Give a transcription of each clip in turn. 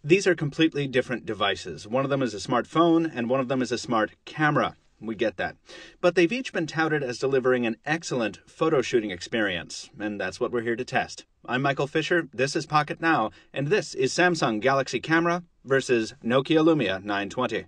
These are completely different devices. One of them is a smartphone, and one of them is a smart camera. We get that. But they've each been touted as delivering an excellent photo shooting experience, and that's what we're here to test. I'm Michael Fisher, this is Pocket Now, and this is Samsung Galaxy Camera versus Nokia Lumia 920.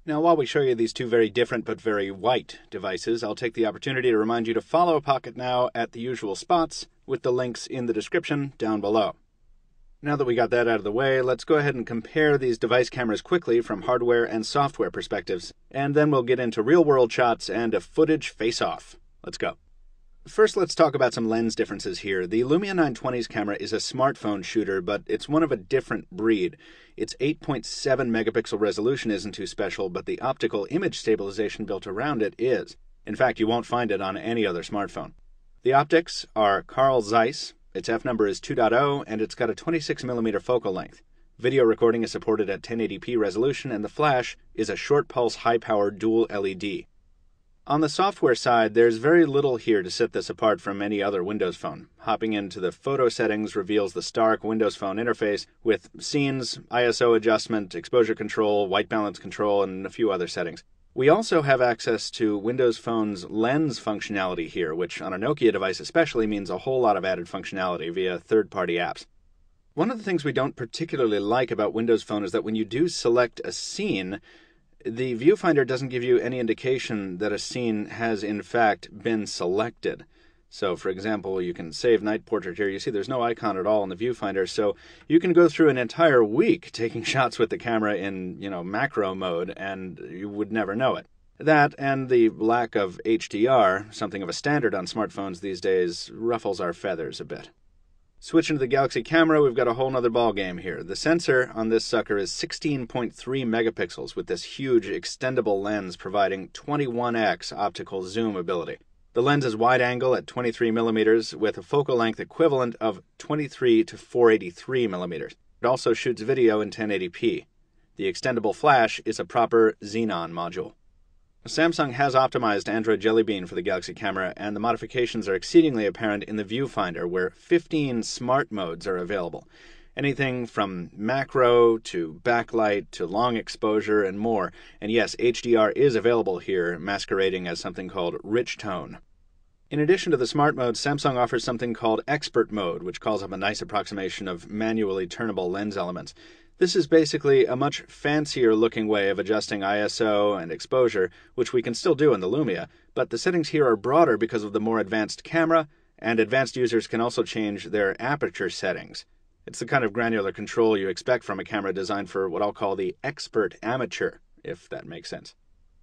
Now, while we show you these two very different but very white devices, I'll take the opportunity to remind you to follow Pocket Now at the usual spots with the links in the description down below. Now that we got that out of the way, let's go ahead and compare these device cameras quickly from hardware and software perspectives, and then we'll get into real-world shots and a footage face-off. Let's go. First, let's talk about some lens differences here. The Lumia 920's camera is a smartphone shooter, but it's one of a different breed. Its 8.7 megapixel resolution isn't too special, but the optical image stabilization built around it is. In fact, you won't find it on any other smartphone. The optics are Carl Zeiss, its f-number is 2.0, and it's got a 26mm focal length. Video recording is supported at 1080p resolution, and the flash is a short-pulse high-powered dual LED. On the software side, there's very little here to set this apart from any other Windows Phone. Hopping into the photo settings reveals the stark Windows Phone interface with scenes, ISO adjustment, exposure control, white balance control, and a few other settings. We also have access to Windows Phone's lens functionality here, which on a Nokia device especially means a whole lot of added functionality via third-party apps. One of the things we don't particularly like about Windows Phone is that when you do select a scene, the viewfinder doesn't give you any indication that a scene has in fact been selected. So, for example, you can save night portrait here. You see there's no icon at all in the viewfinder, so you can go through an entire week taking shots with the camera in, macro mode, and you would never know it. That and the lack of HDR, something of a standard on smartphones these days, ruffles our feathers a bit. Switching to the Galaxy camera, we've got a whole nother ballgame here. The sensor on this sucker is 16.3 megapixels with this huge extendable lens providing 21x optical zoom ability. The lens is wide angle at 23 millimeters with a focal length equivalent of 23 to 483 millimeters. It also shoots video in 1080p. The extendable flash is a proper Xenon module. Samsung has optimized Android Jelly Bean for the Galaxy camera, and the modifications are exceedingly apparent in the viewfinder, where 15 smart modes are available. Anything from macro to backlight to long exposure and more. And yes, HDR is available here, masquerading as something called rich tone. In addition to the smart mode, Samsung offers something called expert mode, which calls up a nice approximation of manually turnable lens elements. This is basically a much fancier looking way of adjusting ISO and exposure, which we can still do in the Lumia, but the settings here are broader because of the more advanced camera, and advanced users can also change their aperture settings. It's the kind of granular control you expect from a camera designed for what I'll call the expert amateur, if that makes sense.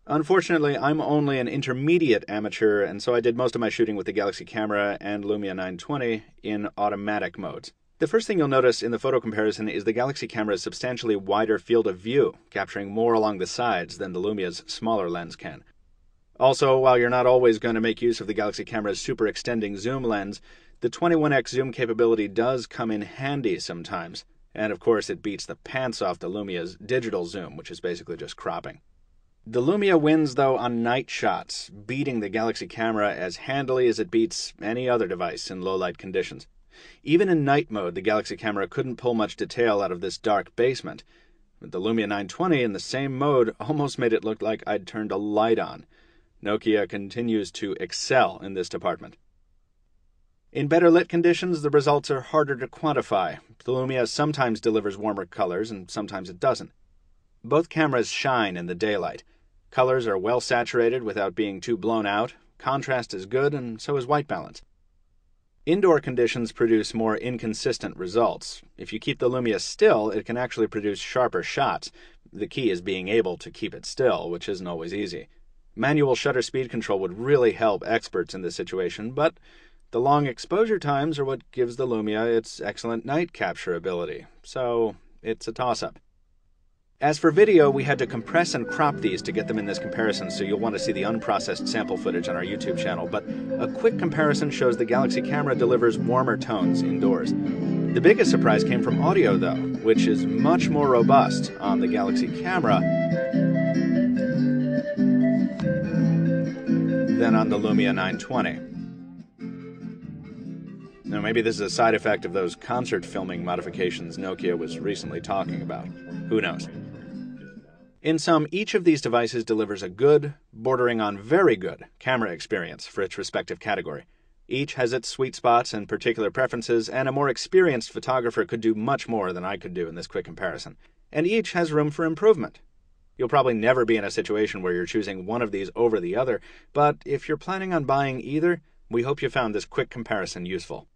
Unfortunately, I'm only an intermediate amateur, and so I did most of my shooting with the Galaxy camera and Lumia 920 in automatic modes. The first thing you'll notice in the photo comparison is the Galaxy camera's substantially wider field of view, capturing more along the sides than the Lumia's smaller lens can. Also, while you're not always going to make use of the Galaxy camera's super extending zoom lens, the 21x zoom capability does come in handy sometimes. And of course, it beats the pants off the Lumia's digital zoom, which is basically just cropping. The Lumia wins, though, on night shots, beating the Galaxy camera as handily as it beats any other device in low-light conditions. Even in night mode, the Galaxy camera couldn't pull much detail out of this dark basement. But the Lumia 920 in the same mode almost made it look like I'd turned a light on. Nokia continues to excel in this department. In better lit conditions, the results are harder to quantify. The Lumia sometimes delivers warmer colors, and sometimes it doesn't. Both cameras shine in the daylight. Colors are well saturated without being too blown out. Contrast is good, and so is white balance. Indoor conditions produce more inconsistent results. If you keep the Lumia still, it can actually produce sharper shots. The key is being able to keep it still, which isn't always easy. Manual shutter speed control would really help experts in this situation, but the long exposure times are what gives the Lumia its excellent night capture ability. So, it's a toss-up. As for video, we had to compress and crop these to get them in this comparison, so you'll want to see the unprocessed sample footage on our YouTube channel, but a quick comparison shows the Galaxy camera delivers warmer tones indoors. The biggest surprise came from audio, though, which is much more robust on the Galaxy camera than on the Lumia 920. Now, maybe this is a side effect of those concert filming modifications Nokia was recently talking about. Who knows? In sum, each of these devices delivers a good, bordering on very good, camera experience for its respective category. Each has its sweet spots and particular preferences, and a more experienced photographer could do much more than I could do in this quick comparison. And each has room for improvement. You'll probably never be in a situation where you're choosing one of these over the other, but if you're planning on buying either, we hope you found this quick comparison useful.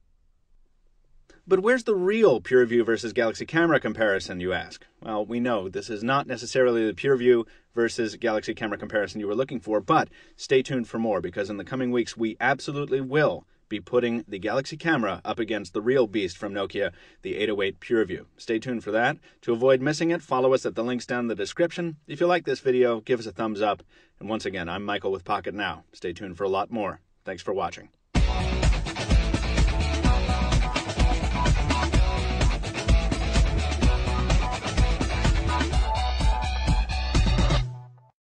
But where's the real PureView versus Galaxy camera comparison, you ask? Well, we know this is not necessarily the PureView versus Galaxy camera comparison you were looking for, but stay tuned for more, because in the coming weeks we absolutely will be putting the Galaxy camera up against the real beast from Nokia, the 808 PureView. Stay tuned for that. To avoid missing it, follow us at the links down in the description. If you like this video, give us a thumbs up. And once again, I'm Michael with Pocket Now. Stay tuned for a lot more. Thanks for watching.